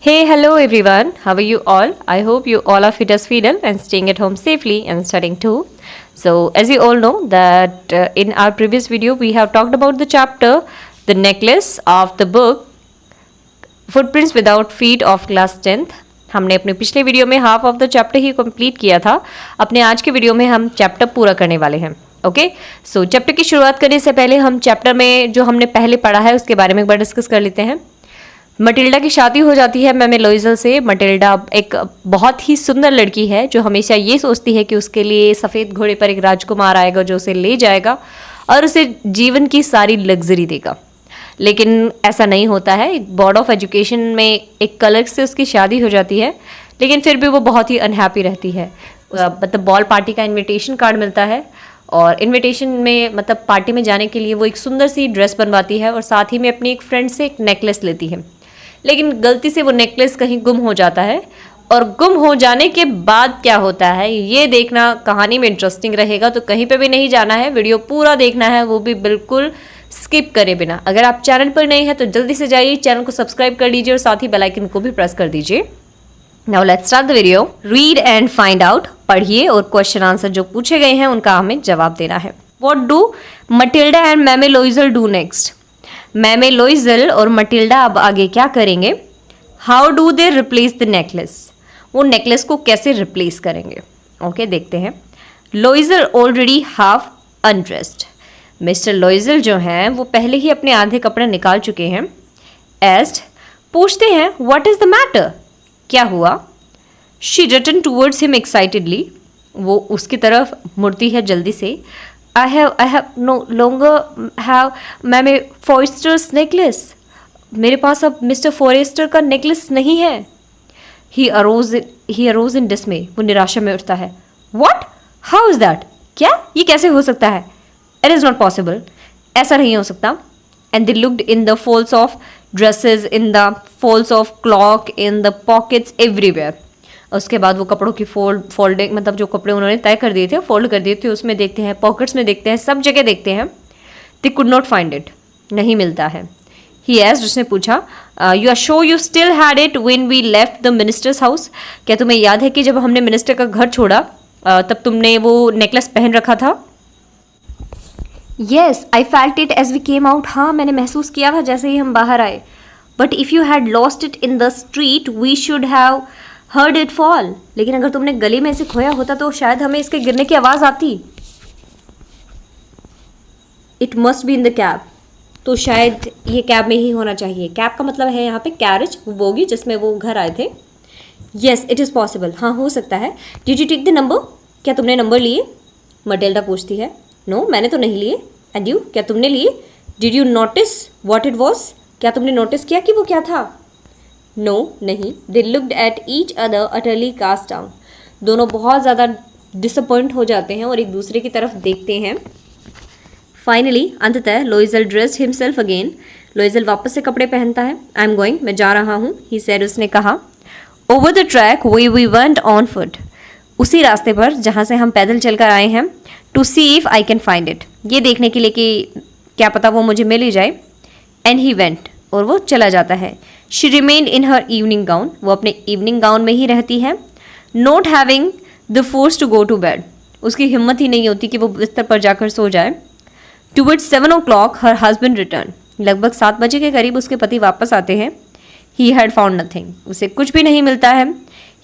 Hey, hello everyone. How are you all? I hope you all are fit as fiddle and staying at home safely and studying too. So, as you all know that in our previous video we have talked about the chapter The Necklace of the book Footprints Without Feet of Class 10th. हमने अपने पिछले video में half of the chapter he complete किया था. अपने आज के video में हम चैप्टर पूरा करने वाले हैं. ओके, सो चैप्टर की शुरुआत करने से पहले हम चैप्टर में जो हमने पहले पढ़ा है उसके बारे में एक बार डिस्कस कर लेते हैं. मटिल्डा की शादी हो जाती है मैमे लोइजल से. मटिल्डा एक बहुत ही सुंदर लड़की है जो हमेशा ये सोचती है कि उसके लिए सफ़ेद घोड़े पर एक राजकुमार आएगा जो उसे ले जाएगा और उसे जीवन की सारी लग्जरी देगा. लेकिन ऐसा नहीं होता है. बोर्ड ऑफ एजुकेशन में एक कलर्क से उसकी शादी हो जाती है, लेकिन फिर भी वो बहुत ही अनहैप्पी रहती है. मतलब बॉल पार्टी का इनविटेशन कार्ड मिलता है और इनविटेशन में मतलब पार्टी में जाने के लिए वो एक सुंदर सी ड्रेस बनवाती है और साथ ही में अपनी एक फ्रेंड से एक नेकलेस लेती है. लेकिन गलती से वो नेकलेस कहीं गुम हो जाता है और गुम हो जाने के बाद क्या होता है ये देखना कहानी में इंटरेस्टिंग रहेगा. तो कहीं पे भी नहीं जाना है, वीडियो पूरा देखना है, वो भी बिल्कुल स्किप करे बिना. अगर आप चैनल पर नए हैं तो जल्दी से जाइए, चैनल को सब्सक्राइब कर लीजिए और साथ ही बेल आइकन को भी प्रेस कर दीजिए. Now let's start the video. Read and find out. पढ़िए और क्वेश्चन आंसर जो पूछे गए हैं उनका हमें जवाब देना है. व्हाट डू मटिल्डा एंड मैमे लोइजल डू नेक्स्ट. मैमे लोइजल और मटिल्डा अब आगे क्या करेंगे. How do they replace the necklace. वो नेकलेस को कैसे रिप्लेस करेंगे. ओके, देखते हैं. Loisel already half undressed. Mister Loisel जो हैं वो पहले ही अपने आधे कपड़े निकाल चुके हैं. एस्ड पूछते हैं व्हाट इज द मैटर, क्या हुआ. She return towards him excitedly. वो उसकी तरफ मुड़ती है जल्दी से. I have no longer have ma'am Forester's necklace. मेरे पास अब मिस्टर फॉरेस्टर का नेकलेस नहीं है. He arose in dismay. वो निराशा में उठता है. What? How is that? क्या ये कैसे हो सकता है. It is not possible. ऐसा नहीं हो सकता. And they looked in the folds of dresses, in the folds of cloak, in the pockets everywhere. उसके बाद वो कपड़ों की फोल्डिंग मतलब जो कपड़े उन्होंने तय कर दिए थे फोल्ड कर दिए थे उसमें देखते हैं, पॉकेट्स में देखते हैं, सब जगह देखते हैं. They could not find it. नहीं मिलता है. ही एस्क्ड, उसने पूछा. You are sure you still had it when we left the minister's house. क्या तुम्हें याद है कि जब हमने मिनिस्टर का घर छोड़ा तब तुमने वो नेकलेस पहन रखा था. Yes, I felt it as we came out. हाँ, मैंने महसूस किया था जैसे ही हम बाहर आए. But if you had lost it in the street we should have heard it fall. लेकिन अगर तुमने गली में इसे खोया होता तो शायद हमें इसके गिरने की आवाज़ आती. It must be in the cab. तो शायद ये कैब में ही होना चाहिए. कैब का मतलब है यहाँ पे कैरेज, वो बोगी जिसमें वो घर आए थे. Yes it is possible. हाँ, हो सकता है. Did you take the number. क्या तुमने नंबर लिए. मटिल्डा पूछती है. नो, मैंने तो नहीं लिए. एंड यू, क्या तुमने लिए. Did you notice what it was. क्या तुमने नोटिस किया कि वो क्या था. नो, नहीं. They looked at each other utterly cast down. दोनों बहुत ज़्यादा डिसअपॉइंट हो जाते हैं और एक दूसरे की तरफ देखते हैं. फाइनली अंततः लोइजल ड्रेस्ड हिमसेल्फ अगेन. लोइजल वापस से कपड़े पहनता है. आई एम गोइंग, मैं जा रहा हूँ. ही सेड, उसने कहा. Over the track we went on foot. उसी रास्ते पर जहाँ से हम पैदल चलकर आए हैं. To see if I can find it. ये देखने के लिए कि क्या पता वो मुझे मिल ही जाए. एंड ही वेंट, और वो चला जाता है. She remain in her evening gown. वो अपने इवनिंग गाउन में ही रहती है. Not having the force to go to bed. उसकी हिम्मत ही नहीं होती कि वो बिस्तर पर जाकर सो जाए. Towards 7 o'clock her husband return. लगभग 7 बजे के करीब उसके पति वापस आते हैं. He had found nothing. उसे कुछ भी नहीं मिलता है.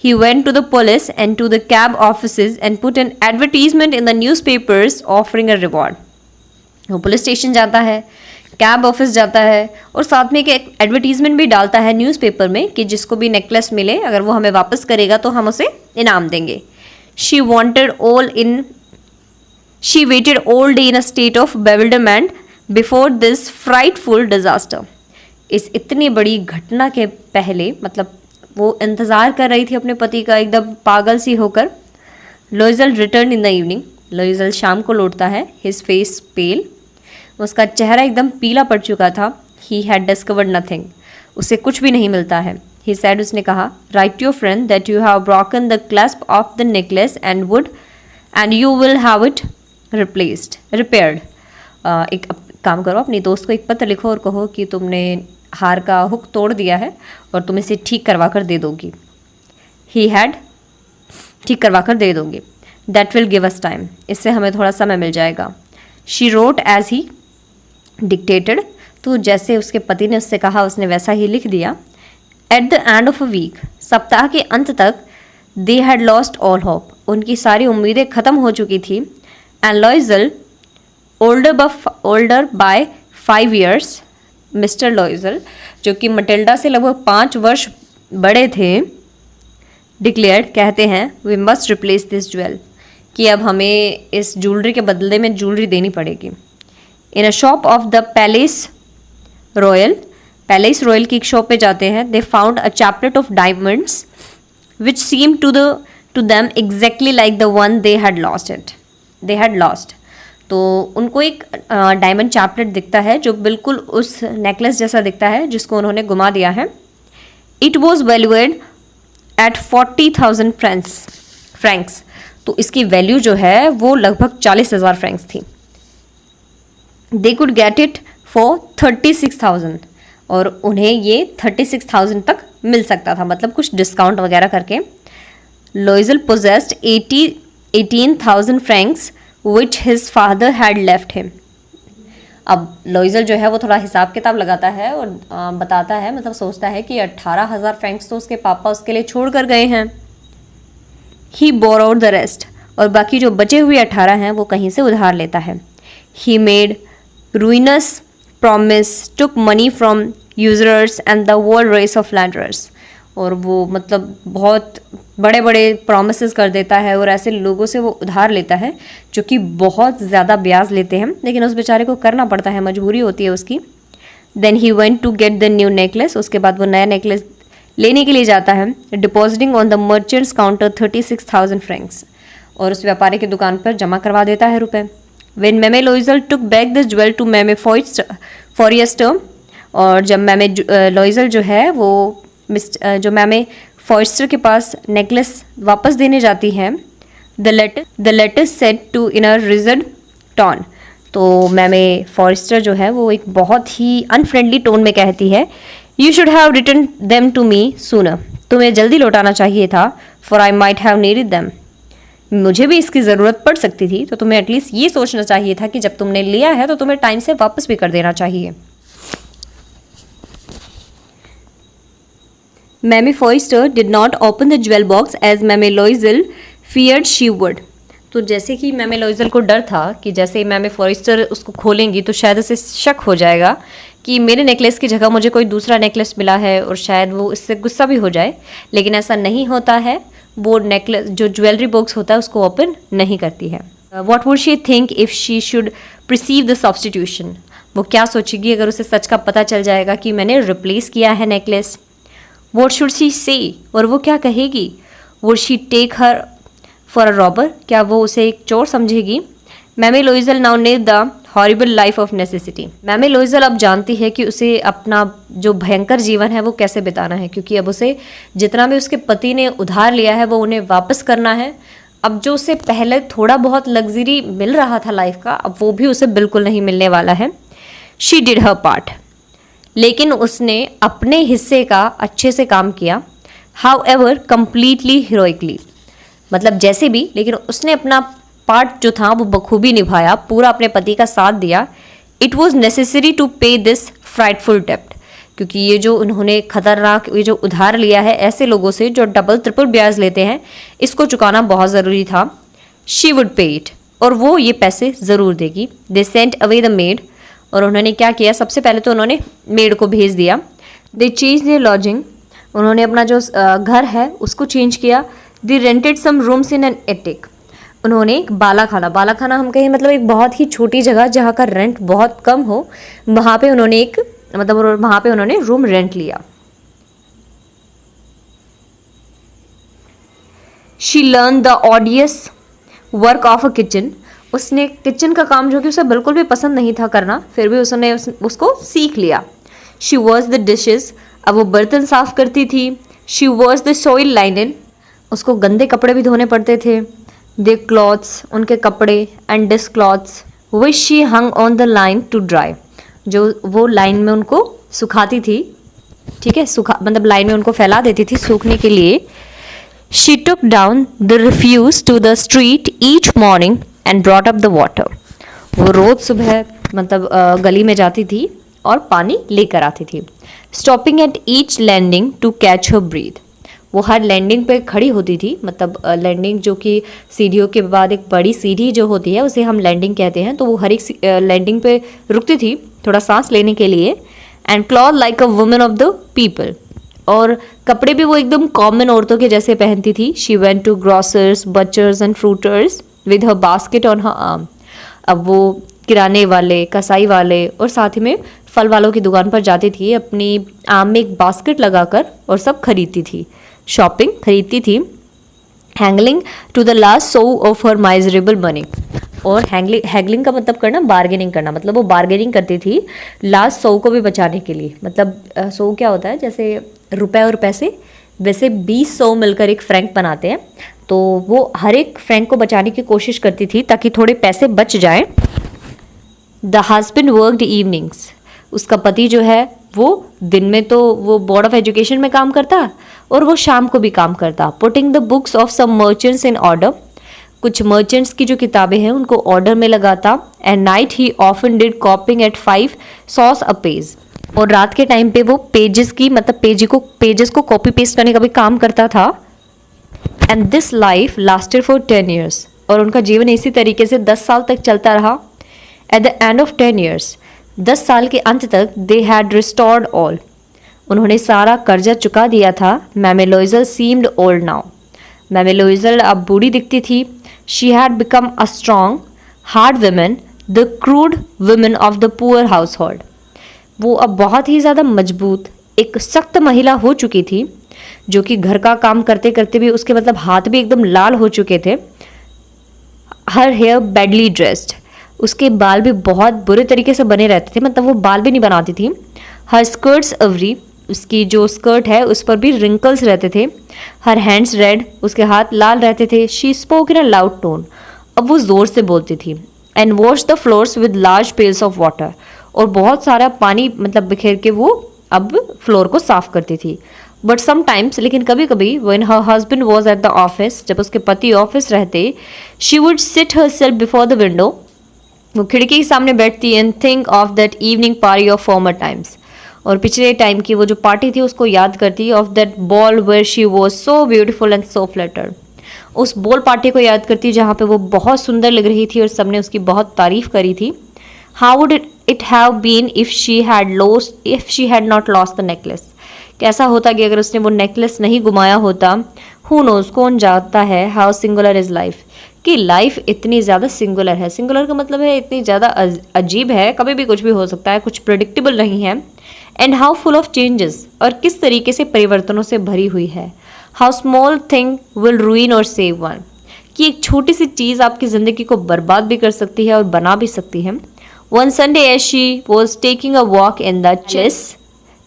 He went to the police and to the cab offices and put an advertisement in the newspapers offering a reward. वो पुलिस स्टेशन जाता है, कैब ऑफिस जाता है और साथ में एक एडवर्टीजमेंट भी डालता है न्यूज़पेपर में कि जिसको भी नेकलेस मिले अगर वो हमें वापस करेगा तो हम उसे इनाम देंगे. She waited all day in a state of bewilderment before this frightful disaster. इस इतनी बड़ी घटना के पहले मतलब वो इंतज़ार कर रही थी अपने पति का एकदम पागल सी होकर. लोइजल रिटर्न इन द इवनिंग. लोइजल शाम को लौटता है. हिज फेस पेल. उसका चेहरा एकदम पीला पड़ चुका था. He had discovered nothing. उसे कुछ भी नहीं मिलता है. ही सैड, उसने कहा. Right your friend that you have broken the clasp of the necklace and you will have it repaired. एक काम करो, अपनी दोस्त को एक पत्र लिखो और कहो कि तुमने हार का हुक तोड़ दिया है और तुम इसे ठीक करवा कर दे दोगी। ही हैड, ठीक करवा कर दे दोगी। That will give us time, इससे हमें थोड़ा समय मिल जाएगा। She wrote as he dictated, तो जैसे उसके पति ने उससे कहा उसने वैसा ही लिख दिया। At the end of a week, सप्ताह के अंत तक, they had lost all hope, उनकी सारी उम्मीदें ख़त्म हो चुकी थी। And Loisel, older by 5 years, mister Loisel जो कि मटिल्डा से लगभग 5 वर्ष बड़े थे, डिक्लेयर्ड, कहते हैं, we must replace this jewel, कि अब हमें इस ज्वेलरी के बदले में ज्वेलरी देनी पड़ेगी। In a shop of the palace royal की एक शॉप पे जाते हैं। They found a chaplet of diamonds which seem to them exactly like the one they had lost. तो उनको एक डायमंड चैपलेट दिखता है जो बिल्कुल उस नेकलेस जैसा दिखता है जिसको उन्होंने गुमा दिया है। इट वॉज वैल्यूएड एट 40,000 फ्रैंक्स, तो इसकी वैल्यू जो है वो लगभग 40,000 फ्रैंक्स थी। They could get it for 36,000, और उन्हें ये 36,000 तक मिल सकता था, मतलब कुछ डिस्काउंट वगैरह करके। लॉइजल possessed 18,000 Franks which his father had left him. अब लॉइजल जो है वो थोड़ा हिसाब किताब लगाता है और बताता है, मतलब सोचता है कि 18,000 फ्रैंक्स तो उसके पापा उसके लिए छोड़ कर गए हैं। ही बोरोड द रेस्ट, और बाकी जो बचे हुए 18 हैं वो कहीं से उधार लेता है। He made ruinous promise, took money from usurers and the whole race of lenders, और वो मतलब बहुत बड़े बड़े promises कर देता है और ऐसे लोगों से वो उधार लेता है जो कि बहुत ज़्यादा ब्याज लेते हैं, लेकिन उस बेचारे को करना पड़ता है, मजबूरी होती है उसकी। Then he went to get the new necklace, उसके बाद वो नया नेकलेस लेने के लिए जाता है। Depositing on the merchant's counter 36,000 francs, और उस व्यापारी की दुकान पर जमा करवा देता है रुपए। When Mame Loisel took back the jewel to Mame Forrester, और जब मैमे लॉइजल जो है वो जो मैमे फॉरेस्टर के पास नेकलेस वापस देने जाती है, the latter said to in a reserved tone, तो मैमे फॉरेस्टर जो है वो एक बहुत ही अनफ्रेंडली टोन में कहती है, you should have return them to me sooner, तुम्हें जल्दी लौटाना चाहिए था, for I might have needed them, मुझे भी इसकी ज़रूरत पड़ सकती थी, तो तुम्हें एटलीस्ट ये सोचना चाहिए था कि जब तुमने लिया है तो तुम्हें टाइम से वापस भी कर देना चाहिए। Mme Forestier did not open the jewel box as Mme Loisel feared she would, तो जैसे कि मैमे लॉइजल को डर था कि जैसे ही मैमे फॉरेस्टर उसको खोलेंगी तो शायद उसे शक हो जाएगा कि मेरे नेकलेस की जगह मुझे कोई दूसरा नेकलेस मिला है और शायद वो इससे गुस्सा भी हो जाए, लेकिन ऐसा नहीं होता है। वो नेकलेस जो ज्वेलरी बॉक्स होता है उसको ओपन नहीं करती है। What would she think if she should perceive the substitution, वो क्या सोचेगी अगर उसे सच का पता चल जाएगा कि मैंने रिप्लेस किया है नेकलेस। वॉट शुड शी से, और वो क्या कहेगी। Would she take her for a robber, क्या वो उसे एक चोर समझेगी। मैमे Loisel now live the horrible life of necessity, मैमे लॉइजल अब जानती है कि उसे अपना जो भयंकर जीवन है वो कैसे बिताना है, क्योंकि अब उसे जितना भी उसके पति ने उधार लिया है वो उन्हें वापस करना है। अब जो उसे पहले थोड़ा बहुत लग्जरी मिल रहा था लाइफ का, अब वो भी उसे बिल्कुल नहीं मिलने वाला है। शी डिड हर पार्ट, लेकिन उसने अपने हिस्से का अच्छे से काम किया। हाउ एवर कम्प्लीटली हीरोइकली, मतलब जैसे भी, लेकिन उसने अपना पार्ट जो था वो बखूबी निभाया, पूरा अपने पति का साथ दिया। इट वॉज नेसेसरी टू पे दिस फ्राइटफुल डेप्ट, क्योंकि ये जो उन्होंने खतरनाक ये जो उधार लिया है ऐसे लोगों से जो डबल ट्रिपल ब्याज लेते हैं, इसको चुकाना बहुत ज़रूरी था। शी वुड पे इट, और वो ये पैसे ज़रूर देगी। They sent away the made, और उन्होंने क्या किया, सबसे पहले तो उन्होंने मेड को भेज दिया। दे चेंज देयर लॉजिंग, उन्होंने अपना जो घर है उसको चेंज किया। They rented some rooms in an attic, उन्होंने एक बालाखाना हम कहें मतलब एक बहुत ही छोटी जगह जहाँ का रेंट बहुत कम हो, वहाँ पे उन्होंने रूम रेंट लिया। She learn the ऑडियस work of a kitchen, उसने किचन का काम जो कि उसे बिल्कुल भी पसंद नहीं था करना, फिर भी उसने उसको सीख लिया। शी वॉश द डिशेस, अब वो बर्तन साफ करती थी। शी वॉश द सोइल लाइनन, उसको गंदे कपड़े भी धोने पड़ते थे। दे क्लॉथ्स, उनके कपड़े, and dishcloths which she hung on the line to dry, जो वो लाइन में उनको सुखाती थी, ठीक है, सूखा मतलब लाइन में उनको फैला देती थी सूखने के लिए। She took down the refuse to the street each morning and brought up the water. वो रोज़ सुबह मतलब गली में जाती थी और पानी लेकर आती थी। Stopping at each landing to catch her breath. वो हर लैंडिंग पे खड़ी होती थी, मतलब लैंडिंग जो कि सीढ़ियों के बाद एक बड़ी सीढ़ी जो होती है उसे हम लैंडिंग कहते हैं, तो वो हर एक लैंडिंग पे रुकती थी थोड़ा सांस लेने के लिए। And cloth like a woman of the people. और कपड़े भी वो एकदम कॉमन औरतों के जैसे पहनती थी। She went to grocers, butchers and fruiterers with her basket on her arm. अब वो किराने वाले, कसाई वाले और साथ ही में फल वालों की दुकान पर जाती थी, अपनी आर्म में एक बास्केट लगाकर और सब खरीदती थी, शॉपिंग खरीदती थी। Haggling to the last sou of her miserable money. और हैगलिंग का मतलब करना बार्गेनिंग करना, मतलब वो बार्गेनिंग करती थी लास्ट 100 को भी बचाने के लिए। मतलब 100 क्या होता है, जैसे रुपए और पैसे, वैसे 20-100 मिलकर एक फ्रैंक बनाते हैं, तो वो हर एक फ्रैंक को बचाने की कोशिश करती थी ताकि थोड़े पैसे बच जाएं। The husband worked evenings. उसका पति जो है वो दिन में तो वो बोर्ड ऑफ एजुकेशन में काम करता और वो शाम को भी काम करता। Putting the books of some merchants in order. कुछ मर्चेंट्स की जो किताबें हैं उनको ऑर्डर में लगाता। And night he often did copying at 5 sous a page. और रात के टाइम पे वो पेजेस की मतलब पेजेस को कॉपी पेस्ट करने का भी काम करता था। And this life lasted for 10 years. और उनका जीवन इसी तरीके से 10 साल तक चलता रहा। Eight the end of 10 years, 10 साल के अंत तक, दे हैड रिस्टोर्ड ऑल। उन्होंने सारा कर्जा चुका दिया था। मैम एलोइजल सीम्ड ओल्ड नाउ। मैम एलोइजल अब बूढ़ी दिखती थी। She had become a strong hard woman, the crude woman of the poor household. वो अब बहुत ही ज़्यादा मजबूत एक सख्त महिला हो चुकी थी, जो कि घर का काम करते करते भी उसके मतलब हाथ भी एकदम लाल हो चुके थे। Her hair badly dressed. उसके बाल भी बहुत बुरे तरीके से बने रहते थे, मतलब वो बाल भी नहीं बनाती थी। हर स्कर्ट्स अवरी। उसकी जो स्कर्ट है उस पर भी रिंकल्स रहते थे। Her hands red. उसके हाथ लाल रहते थे। She spoke in a loud tone. अब वो ज़ोर से बोलती थी। And wash the floors with large pails of water. और बहुत सारा पानी मतलब बिखेर के वो अब फ्लोर को साफ करती थी। बट समटाइम्स, लेकिन कभी कभी, when her husband was at the office, जब उसके पति ऑफिस रहते, she would sit her self before the window. वो खिड़की के सामने बैठती and think of that evening party of former times. और पिछले टाइम की वो जो पार्टी थी उसको याद करती, of that ball where she was so beautiful and so flattered. उस बॉल पार्टी को याद करती जहाँ पे वो बहुत सुंदर लग रही थी और सबने उसकी बहुत तारीफ करी थी। How would it have been if she had not lost the necklace. कैसा होता कि अगर उसने वो नेकलेस नहीं गुमाया होता। हु नोज, कौन जानता है। हाउ सिंगुलर इज लाइफ, कि लाइफ इतनी ज़्यादा सिंगुलर है। सिंगुलर का मतलब है इतनी ज़्यादा अजीब है, कभी भी कुछ भी हो सकता है, कुछ प्रिडिक्टेबल नहीं है। And how full of changes, और किस तरीके से परिवर्तनों से भरी हुई है। हाउ स्मॉल थिंग विल रूइन और सेव वन, कि एक छोटी सी चीज़ आपकी ज़िंदगी को बर्बाद भी कर सकती है और बना भी सकती है। One Sunday as she was taking a walk in the chase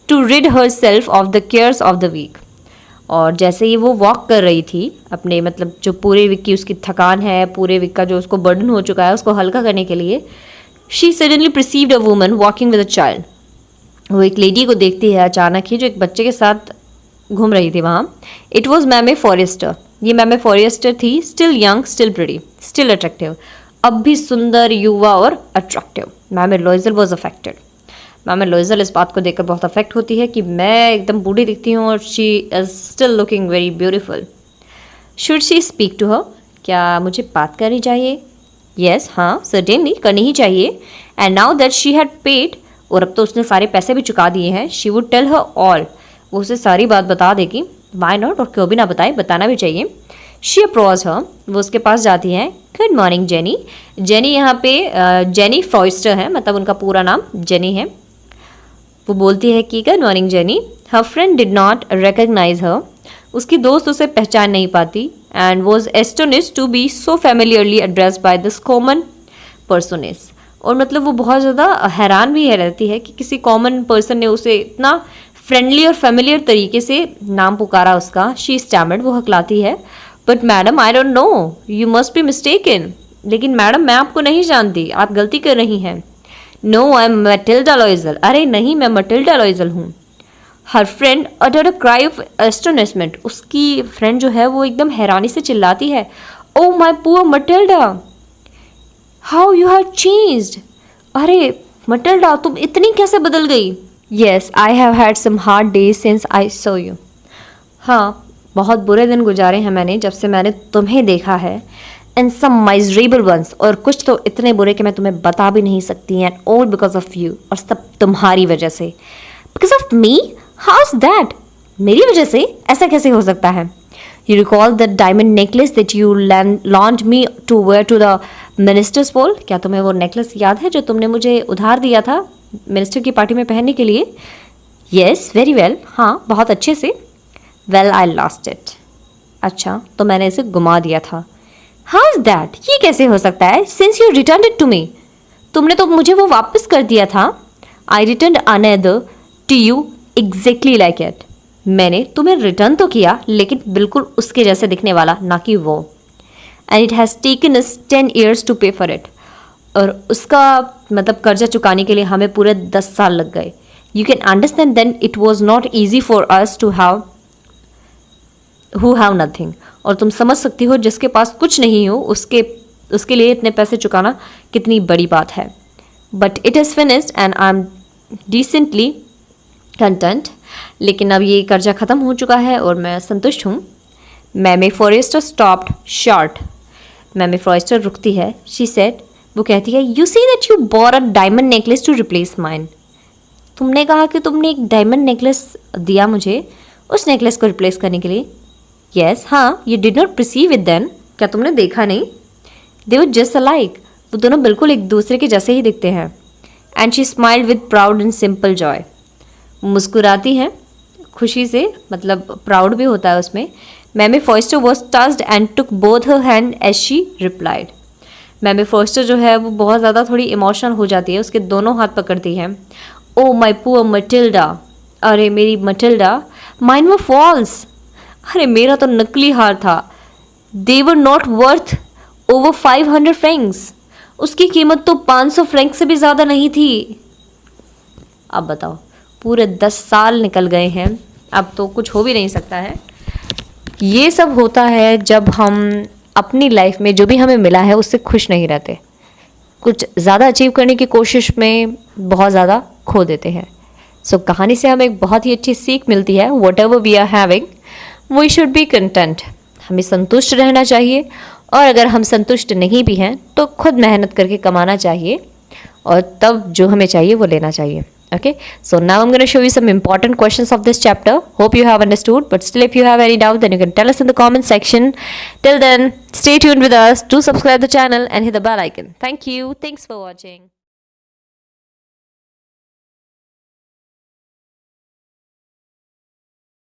to rid herself of the cares of the week. और जैसे ही वो वॉक कर रही थी अपने मतलब जो पूरे वीक की उसकी थकान है, पूरे वीक का जो उसको बर्डन हो चुका है, उसको हल्का करने के लिए, she suddenly perceived a woman walking with a child. वो एक लेडी को देखती है अचानक ही जो एक बच्चे के साथ घूम रही थी वहाँ। इट वॉज मैम फॉरेस्टर। ये मैम फॉरेस्टर थी। Still young, still pretty, still attractive. अब भी सुंदर, युवा और अट्रैक्टिव। मैम एलोइजल वॉज अफेक्टेड। मैम एलोइजल इस बात को देखकर बहुत अफेक्ट होती है कि मैं एकदम बूढ़ी दिखती हूँ और she is still looking very beautiful. Should she speak to her, क्या मुझे बात करनी चाहिए। येस, हाँ, सर्टेनली करनी ही चाहिए। And now that she had paid, और अब तो उसने सारे पैसे भी चुका दिए हैं। She would tell her all, वो उसे सारी बात बता देगी। वाई नॉट, और क्यों भी ना बताए, बताना भी चाहिए। शी अप्रोच हर, वो उसके पास जाती है। Good morning jenny. जेनी यहाँ पे जेनी फॉरेस्टर है, मतलब उनका पूरा नाम जेनी है। वो बोलती है कि good morning Jeanne. Her friend did not recognise her, उसकी दोस्त उसे पहचान नहीं पाती। And was astonished to be so familiarly addressed by this common personage. और मतलब वो बहुत ज़्यादा हैरान भी है रहती है कि किसी कॉमन पर्सन ने उसे इतना फ्रेंडली और फेमिलियर तरीके से नाम पुकारा उसका। शी स्टैमर्ड, वो हकलाती है। But madame I don't know, you must be mistaken. लेकिन मैडम मैं आपको नहीं जानती, आप गलती कर रही हैं। No I am Matilda Loisel. अरे नहीं, मैं मटिल्डा लॉइजल हूँ। Her friend uttered a cry of astonishment. उसकी फ्रेंड जो है वो एकदम हैरानी से चिल्लाती है, oh my poor Matilda, how you have changed. अरे मटिल्डा, तुम इतनी कैसे बदल गई। Yes, I have had some hard days since I saw you. हाँ, बहुत बुरे दिन गुजारे हैं मैंने जब से मैंने तुम्हें देखा है। एंड सम मिजरेबल वंस, और कुछ तो इतने बुरे कि मैं तुम्हें बता भी नहीं सकती। And all because of you, और सब तुम्हारी वजह से। Because of me? How is that? मेरी वजह से? ऐसा कैसे हो सकता है? You recall the diamond necklace that you loaned me to wear to the minister's ball. क्या तुम्हें वो नेकलेस याद है जो तुमने मुझे उधार दिया था मिनिस्टर की पार्टी में पहनने के लिए? Yes, very well. हाँ, बहुत अच्छे से। Well, I lost it. अच्छा, तो मैंने इसे गुमा दिया था। How is that? ये कैसे हो सकता है? Since you return it to me, तुमने तो मुझे वो वापस कर दिया था। I return another to you exactly like it. मैंने तुम्हें रिटर्न तो किया, लेकिन बिल्कुल उसके जैसे दिखने वाला, ना कि वो। And it has taken us 10 years to pay for it. और उसका मतलब कर्जा चुकाने के लिए हमें पूरे 10 साल लग गए। You can understand then it was not easy for us to have who have nothing. और तुम समझ सकती हो जिसके पास कुछ नहीं हो उसके लिए इतने पैसे चुकाना कितनी बड़ी बात है। But it is finished and I am decently content. लेकिन अब ये कर्जा ख़त्म हो चुका है और मैं संतुष्ट हूँ। मैमी फॉरेस्टर स्टॉप्ड शॉर्ट। मैमी फॉरेस्टर रुकती है। शी सेड, वो कहती है, you see that you bore a diamond necklace to replace mine. तुमने कहा कि तुमने एक डायमंड नेकलेस दिया मुझे उस नेकलेस को रिप्लेस करने के लिए। येस, हाँ, you did not perceive it then. क्या तुमने देखा नहीं? They were just alike. वो दोनों बिल्कुल एक दूसरे के जैसे ही दिखते हैं। And she smiled with proud and simple joy. मुस्कुराती हैं खुशी से, मतलब प्राउड भी होता है उसमें। मैमी Forestier was touched and took both her hand as she replied. मैमी फॉरेस्टर जो है वो बहुत ज़्यादा थोड़ी इमोशनल हो जाती है, उसके दोनों हाथ पकड़ती है। ओ माई पुअर मटिल्डा, अरे मेरी मटिल्डा, माइन वर फॉल्स। अरे मेरा तो नकली हार था। They were not worth over 500 francs. उसकी कीमत तो 500 फ्रैंक से भी ज़्यादा नहीं थी। अब बताओ, पूरे 10 साल निकल गए हैं, अब तो कुछ हो भी नहीं सकता है। ये सब होता है जब हम अपनी लाइफ में जो भी हमें मिला है उससे खुश नहीं रहते, कुछ ज़्यादा अचीव करने की कोशिश में बहुत ज़्यादा खो देते हैं। सो कहानी से हमें एक बहुत ही अच्छी सीख मिलती है। Whatever we are having we should be content. हमें संतुष्ट रहना चाहिए, और अगर हम संतुष्ट नहीं भी हैं तो खुद मेहनत करके कमाना चाहिए, और तब जो हमें चाहिए वो लेना चाहिए। Okay, so now I'm going to show you some important questions of this chapter. Hope you have understood, but still if you have any doubt then you can tell us in the comment section. Till then, stay tuned with us, do subscribe the channel and hit the bell icon. Thank you. Thanks for watching.